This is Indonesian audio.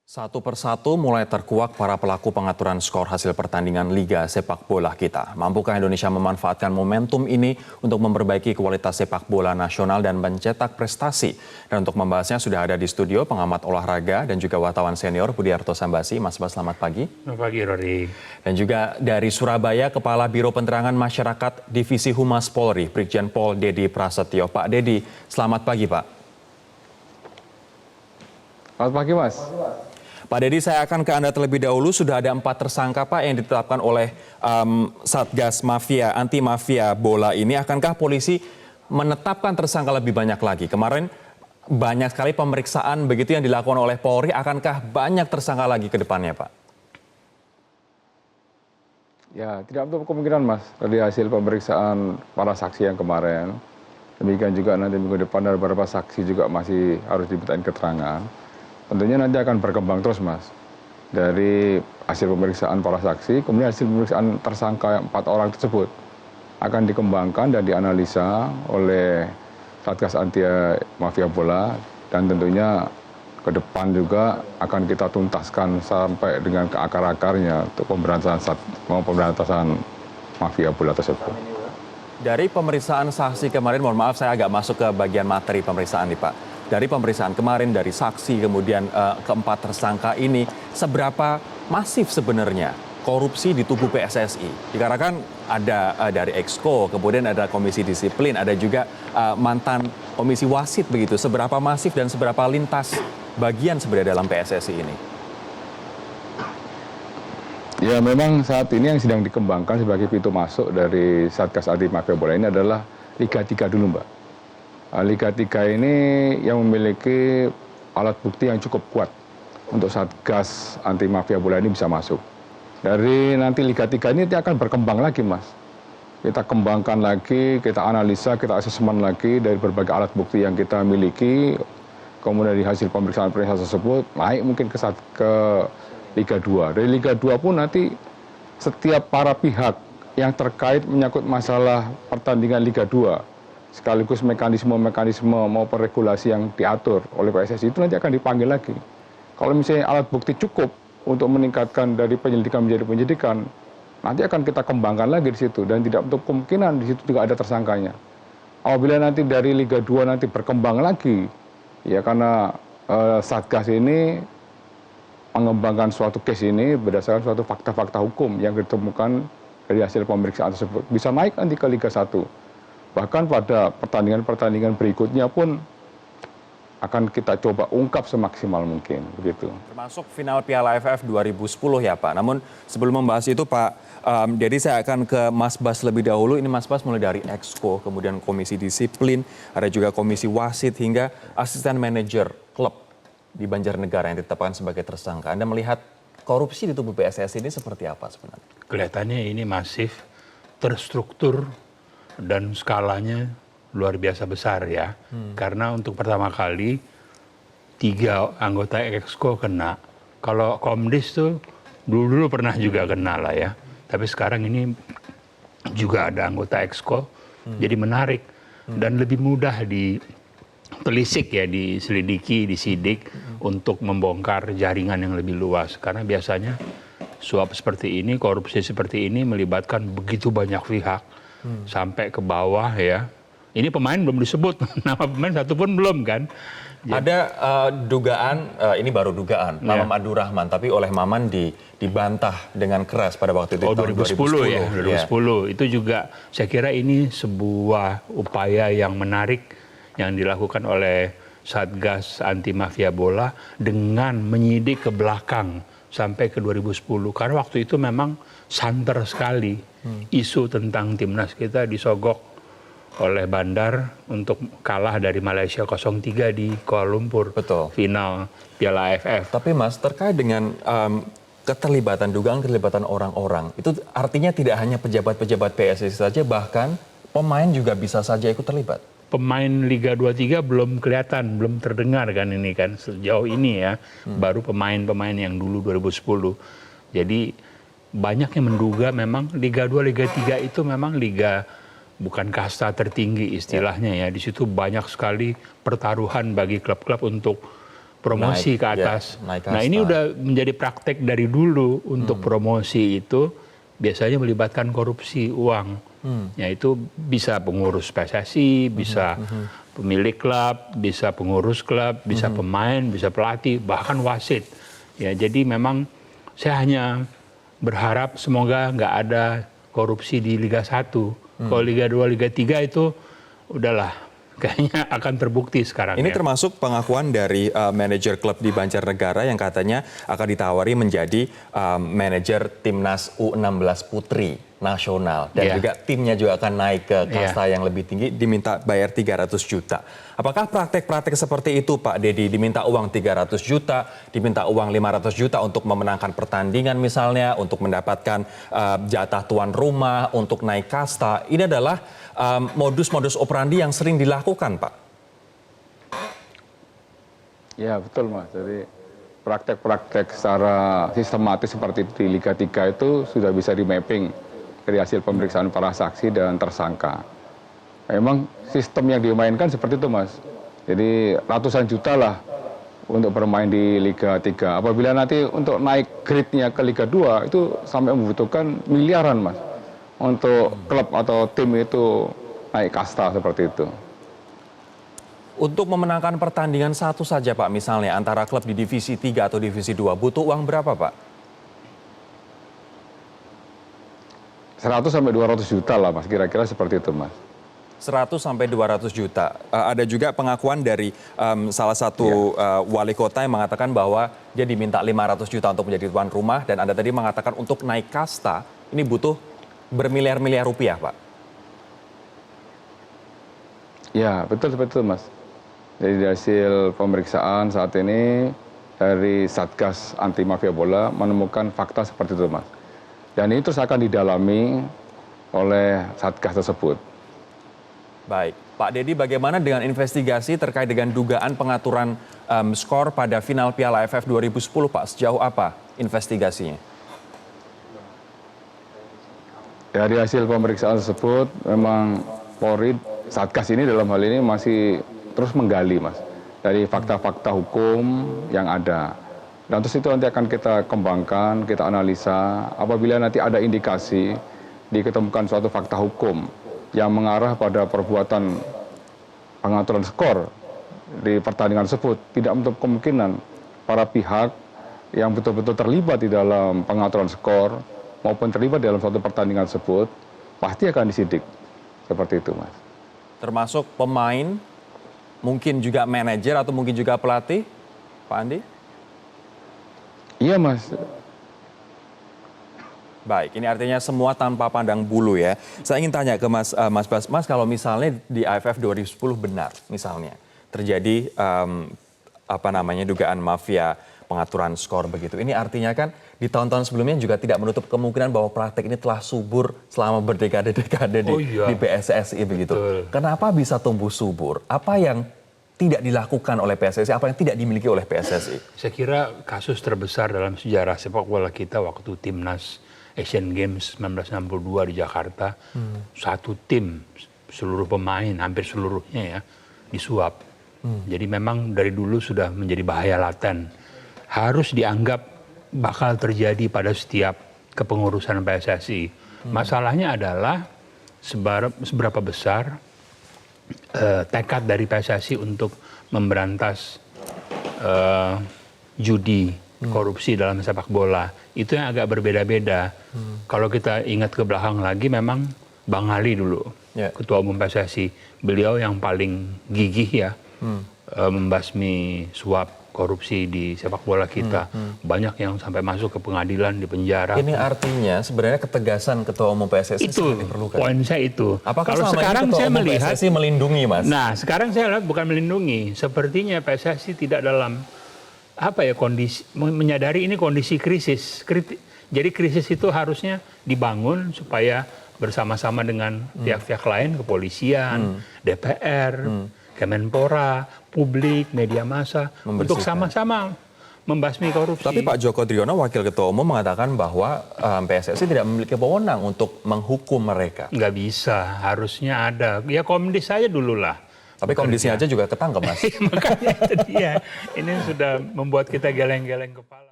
Satu persatu mulai terkuak para pelaku pengaturan skor hasil pertandingan Liga Sepak Bola kita. Mampukah Indonesia memanfaatkan momentum ini untuk memperbaiki kualitas sepak bola nasional dan mencetak prestasi? Dan untuk membahasnya sudah ada di studio pengamat olahraga dan juga wartawan senior Budiarto Sambasi. Mas Bas, selamat pagi. Selamat pagi, Rory. Dan juga dari Surabaya, Kepala Biro Penerangan Masyarakat Divisi Humas Polri, Brigjen Pol Dedi Prasetyo. Pak Dedi, selamat pagi Pak. Selamat pagi Mas. Pak Dedi, saya akan ke Anda terlebih dahulu. Sudah ada 4 tersangka Pak yang ditetapkan oleh Satgas Mafia, Anti Mafia Bola ini. Akankah polisi menetapkan tersangka lebih banyak lagi? Kemarin banyak sekali pemeriksaan begitu yang dilakukan oleh Polri. Akankah banyak tersangka lagi ke depannya Pak? Ya, tidak untuk kemungkinan Mas. Dari hasil pemeriksaan para saksi yang kemarin. Demikian juga nanti minggu depan ada beberapa saksi juga masih harus dimintain keterangan. Tentunya nanti akan berkembang terus Mas. Dari hasil pemeriksaan para saksi, kemudian hasil pemeriksaan tersangka 4 orang tersebut akan dikembangkan dan dianalisa oleh Satgas Anti Mafia Bola. Dan tentunya ke depan juga akan kita tuntaskan sampai dengan ke akar-akarnya untuk pemberantasan mafia bola tersebut. Dari pemeriksaan saksi kemarin, mohon maaf saya agak masuk ke bagian materi pemeriksaan nih Pak. Dari pemeriksaan kemarin, dari saksi, kemudian keempat tersangka ini, seberapa masif sebenarnya korupsi di tubuh PSSI? Dikarenakan ada dari Exco, kemudian ada komisi disiplin, ada juga mantan komisi wasit begitu. Seberapa masif dan seberapa lintas bagian sebenarnya dalam PSSI ini? Ya memang saat ini yang sedang dikembangkan sebagai pintu masuk dari Satgas Anti Mafia Bola ini adalah Liga 3 dulu Mbak. Liga 3 ini yang memiliki alat bukti yang cukup kuat untuk Satgas Anti Mafia Bola ini bisa masuk. Dari nanti Liga 3 ini akan berkembang lagi Mas. Kita kembangkan lagi, kita analisa, kita asesmen lagi dari berbagai alat bukti yang kita miliki. Kemudian dari hasil pemeriksaan tersebut naik mungkin ke Liga 2. Dari Liga 2 pun nanti setiap para pihak yang terkait menyangkut masalah pertandingan Liga 2 sekaligus mekanisme maupun regulasi yang diatur oleh PSSI itu nanti akan dipanggil lagi. Kalau misalnya alat bukti cukup untuk meningkatkan dari penyelidikan menjadi penyidikan, nanti akan kita kembangkan lagi di situ dan tidak untuk kemungkinan di situ juga ada tersangkanya. Apabila nanti dari Liga 2 nanti berkembang lagi, ya karena Satgas ini mengembangkan suatu case ini berdasarkan suatu fakta-fakta hukum yang ditemukan dari hasil pemeriksaan tersebut. Bisa naik nanti ke Liga 1. Bahkan pada pertandingan-pertandingan berikutnya pun akan kita coba ungkap semaksimal mungkin, begitu. Termasuk final Piala AFF 2010 ya Pak. Namun sebelum membahas itu Pak, jadi saya akan ke Mas Bas lebih dahulu. Ini Mas Bas mulai dari Exco, kemudian Komisi Disiplin, ada juga Komisi Wasit hingga asisten manajer klub di Banjarnegara yang ditetapkan sebagai tersangka. Anda melihat korupsi di tubuh PSSI ini seperti apa sebenarnya? Kelihatannya ini masif, terstruktur, dan skalanya luar biasa besar ya. Karena untuk pertama kali 3 anggota Exco kena. Kalau Komdis tuh dulu pernah juga kena lah ya. Tapi sekarang ini juga ada anggota Exco. Jadi menarik dan lebih mudah ditelisik ya, diselidiki, disidik untuk membongkar jaringan yang lebih luas. Karena biasanya suap seperti ini, korupsi seperti ini melibatkan begitu banyak pihak. Sampai ke bawah ya. Ini pemain belum disebut, nama pemain satu pun belum kan. Ada dugaan, ini baru dugaan, Maman Abdurrahman, tapi oleh Maman dibantah dengan keras pada waktu itu. Tahun 2010 ya, 2010. Itu juga saya kira ini sebuah upaya yang menarik yang dilakukan oleh Satgas Anti Mafia Bola dengan menyidik ke belakang sampai ke 2010. Karena waktu itu memang santer sekali isu tentang timnas kita disogok oleh Bandar untuk kalah dari Malaysia 0-3 di Kuala Lumpur. Betul. Final Piala AFF. Tapi Mas, terkait dengan dugaan keterlibatan orang-orang, itu artinya tidak hanya pejabat-pejabat PSSI saja, bahkan pemain juga bisa saja ikut terlibat. Pemain Liga 2-3 belum kelihatan, belum terdengar kan ini kan sejauh ini ya. Baru pemain-pemain yang dulu 2010. Jadi banyak yang menduga memang Liga 2, Liga 3 itu memang liga bukan kasta tertinggi istilahnya ya. Di situ banyak sekali pertaruhan bagi klub-klub untuk promosi Naik, ke ya, atas. naik Nah ini kasta. udah menjadi praktek dari dulu untuk promosi itu biasanya melibatkan korupsi uang. Yaitu bisa pengurus PSSI, bisa pemilik klub, bisa pengurus klub, bisa pemain, bisa pelatih, bahkan wasit. Ya, jadi memang saya hanya berharap semoga nggak ada korupsi di Liga 1. Kalau Liga 2, Liga 3 itu udahlah kayaknya akan terbukti sekarang. Ini ya. termasuk pengakuan dari manajer klub di Banjarnegara yang katanya akan ditawari menjadi manajer timnas U16 putri nasional dan Iya. juga timnya juga akan naik ke kasta yang lebih tinggi, diminta bayar 300 juta. Apakah praktek-praktek seperti itu Pak Dedi, diminta uang 300 juta, diminta uang 500 juta untuk memenangkan pertandingan misalnya, untuk mendapatkan jatah tuan rumah, untuk naik kasta, ini adalah modus-modus operandi yang sering dilakukan Pak? Ya betul Mas, jadi praktek-praktek secara sistematis seperti itu di Liga 3 itu sudah bisa di-mapping dari hasil pemeriksaan para saksi dan tersangka. Memang sistem yang dimainkan seperti itu Mas, jadi ratusan juta lah untuk bermain di Liga 3. Apabila nanti untuk naik grade-nya ke Liga 2 itu sampai membutuhkan miliaran Mas, untuk klub atau tim itu naik kasta seperti itu. Untuk memenangkan pertandingan satu saja Pak, misalnya antara klub di divisi 3 atau divisi 2, butuh uang berapa Pak? 100 sampai 200 juta lah Mas, kira-kira seperti itu Mas. 100 sampai 200 juta. Ada juga pengakuan dari salah satu wali kota yang mengatakan bahwa dia diminta 500 juta untuk menjadi tuan rumah, dan Anda tadi mengatakan untuk naik kasta ini butuh bermiliar-miliar rupiah Pak. Ya, betul seperti itu Mas. Jadi dari hasil pemeriksaan saat ini dari Satgas Anti Mafia Bola menemukan fakta seperti itu Mas. Dan ini terus akan didalami oleh Satgas tersebut. Baik, Pak Dedi, bagaimana dengan investigasi terkait dengan dugaan pengaturan skor pada final Piala AFF 2010 Pak? Sejauh apa investigasinya? Dari hasil pemeriksaan tersebut memang Polri, Satgas ini dalam hal ini masih terus menggali Mas, dari fakta-fakta hukum yang ada. Dan terus itu nanti akan kita kembangkan, kita analisa. Apabila nanti ada indikasi diketemukan suatu fakta hukum yang mengarah pada perbuatan pengaturan skor di pertandingan tersebut, tidak menutup kemungkinan para pihak yang betul-betul terlibat di dalam pengaturan skor maupun terlibat dalam suatu pertandingan tersebut pasti akan disidik. Seperti itu Mas. Termasuk pemain, mungkin juga manajer atau mungkin juga pelatih, Pak Andi? Iya Mas. Baik, ini artinya semua tanpa pandang bulu ya. Saya ingin tanya ke Mas Bas, Mas kalau misalnya di AFF 2010 benar, misalnya terjadi dugaan mafia pengaturan skor begitu. Ini artinya kan di tahun-tahun sebelumnya juga tidak menutup kemungkinan bahwa praktek ini telah subur selama berdekade-dekade di PSSI begitu. Betul. Kenapa bisa tumbuh subur? Apa yang tidak dilakukan oleh PSSI, apa yang tidak dimiliki oleh PSSI? Saya kira kasus terbesar dalam sejarah sepak bola kita waktu timnas Asian Games 1962 di Jakarta, satu tim, seluruh pemain, hampir seluruhnya ya, disuap. Jadi memang dari dulu sudah menjadi bahaya laten. Harus dianggap bakal terjadi pada setiap kepengurusan PSSI. Masalahnya adalah seberapa besar tekad dari PSSI untuk memberantas judi, korupsi dalam sepak bola. Itu yang agak berbeda-beda. Kalau kita ingat ke belakang lagi, memang Bang Ali dulu, Ketua Umum PSSI, beliau yang paling gigih ya, membasmi suap korupsi di sepak bola kita. Banyak yang sampai masuk ke pengadilan, di penjara. Ini artinya sebenarnya ketegasan Ketua Umum PSSI itu sangat diperlukan. poin saya itu. Apakah kalau selama sekarang ini Ketua saya Umum melihat PSSI melindungi Mas? Nah, sekarang saya lihat bukan melindungi. Sepertinya PSSI tidak dalam kondisi, menyadari ini kondisi krisis. Jadi krisis itu harusnya dibangun supaya bersama-sama dengan pihak-pihak lain, kepolisian, DPR, Kemenpora, publik, media massa, untuk sama-sama membasmi korupsi. Tapi Pak Joko Driono, Wakil Ketua Umum, mengatakan bahwa PSSI tidak memiliki wewenang untuk menghukum mereka. Nggak bisa, harusnya ada. Ya Komdis saja dulu lah. Tapi kondisi aja juga ketangkep, Mas. Makanya itu dia, ini sudah membuat kita geleng-geleng kepala.